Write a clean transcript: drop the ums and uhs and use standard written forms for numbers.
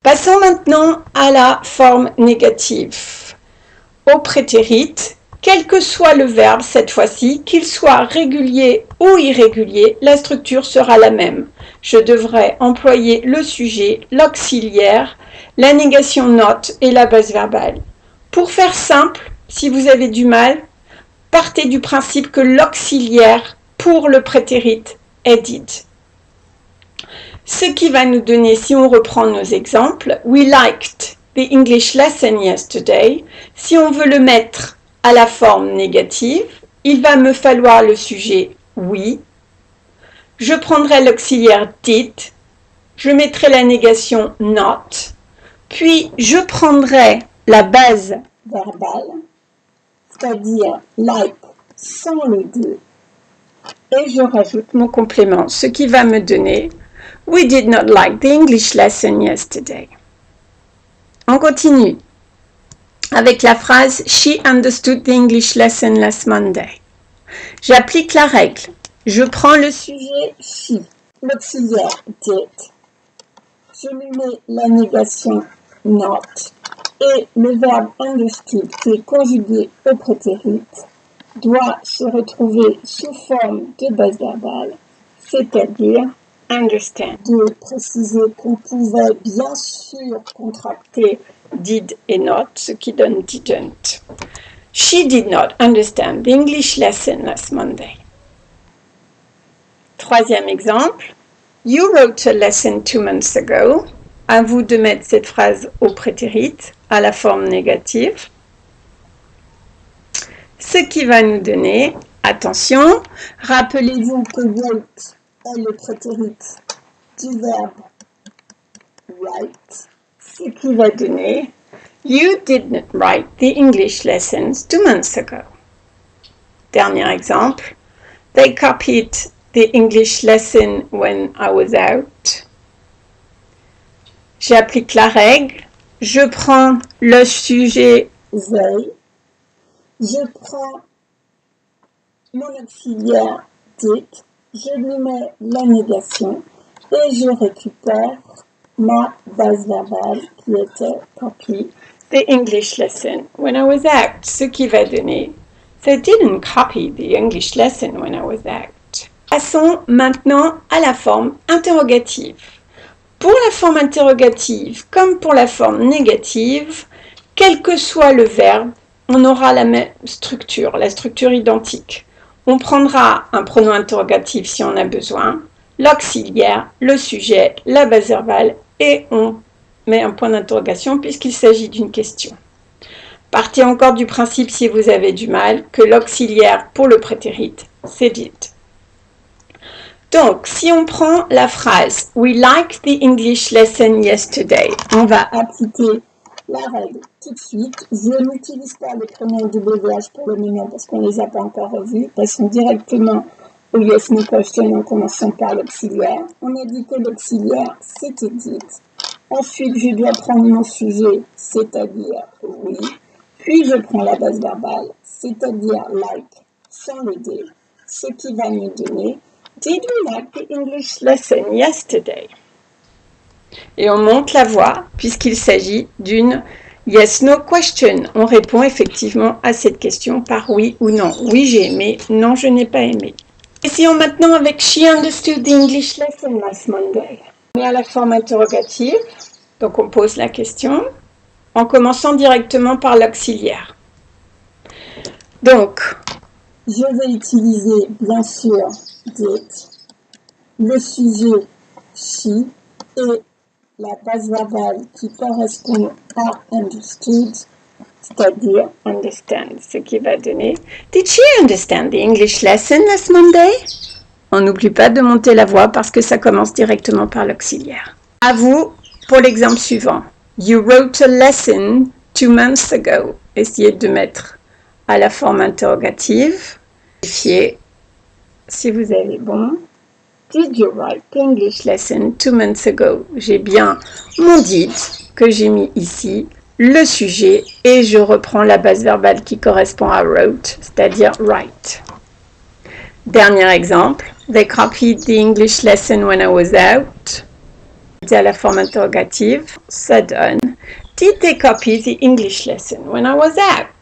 Passons maintenant à la forme négative. Au prétérit, quel que soit le verbe cette fois-ci, qu'il soit régulier ou irrégulier, la structure sera la même. Je devrais employer le sujet, l'auxiliaire, la négation not et la base verbale. Pour faire simple, si vous avez du mal, partez du principe que l'auxiliaire pour le prétérit est did. Ce qui va nous donner, si on reprend nos exemples, we liked the English lesson yesterday. Si on veut le mettre à la forme négative, il va me falloir le sujet we. Je prendrai l'auxiliaire did. Je mettrai la négation not. Puis je prendrai la base verbale, c'est-à-dire like sans le do. Et je rajoute mon complément, ce qui va me donner we did not like the English lesson yesterday. On continue avec la phrase she understood the English lesson last Monday. J'applique la règle. Je prends le sujet she, l'auxiliaire did. Je lui mets la négation not et le verbe understood qui est conjugué au prétérit doit se retrouver sous forme de base verbale, c'est-à-dire understand. De préciser qu'on pouvait bien sûr contracter did et not, ce qui donne didn't. She did not understand the English lesson last Monday. Troisième exemple. You wrote a lesson 2 months ago. À vous de mettre cette phrase au prétérit, à la forme négative. Ce qui va nous donner, attention, rappelez-vous que wrote est le prétérit du verbe write, ce qui va donner you didn't write the English lessons 2 months ago. Dernier exemple, they copied the English lesson when I was out. J'applique la règle, je prends le sujet they, je prends mon auxiliaire did, je lui mets la négation et je récupère ma base verbale qui était copy the English lesson when I was out, ce qui va donner they didn't copy the English lesson when I was out. Passons maintenant à la forme interrogative. Pour la forme interrogative comme pour la forme négative, quel que soit le verbe, on aura la même structure, la structure identique. On prendra un pronom interrogatif si on a besoin, l'auxiliaire, le sujet, la base verbale et on met un point d'interrogation puisqu'il s'agit d'une question. Partez encore du principe, si vous avez du mal, que l'auxiliaire pour le prétérit, c'est did. Donc, si on prend la phrase « We liked the English lesson yesterday », on va appliquer la règle tout de suite. Je n'utilise pas les pronoms WH pour le moment parce qu'on ne les a pas encore revus. Passons directement au yes no question en commençant par l'auxiliaire. On a dit que l'auxiliaire, c'était did. Ensuite, je dois prendre mon sujet, c'est-à-dire oui. Puis, je prends la base verbale, c'est-à-dire like, sans le D, ce qui va nous donner Did we like the English lesson yesterday? Et on monte la voix puisqu'il s'agit d'une yes-no question. On répond effectivement à cette question par oui ou non. Oui, j'ai aimé. Non, je n'ai pas aimé. Essayons maintenant avec She understood the English lesson last Monday. On est à la forme interrogative. Donc on pose la question en commençant directement par l'auxiliaire. Donc, je vais utiliser bien sûr did, le sujet she et la base verbale qui correspond à understood, c'est-à-dire understand, ce qui va donner Did she understand the English lesson last Monday? On n'oublie pas de monter la voix parce que ça commence directement par l'auxiliaire. À vous pour l'exemple suivant. You wrote a lesson 2 months ago. Essayez de mettre à la forme interrogative. Vérifiez si vous avez bon. Did you write the English lesson 2 months ago? J'ai bien mon did que j'ai mis ici, le sujet, et je reprends la base verbale qui correspond à wrote, c'est-à-dire write. Dernier exemple. They copied the English lesson when I was out. à la forme interrogative, ça donne: Did they copy the English lesson when I was out?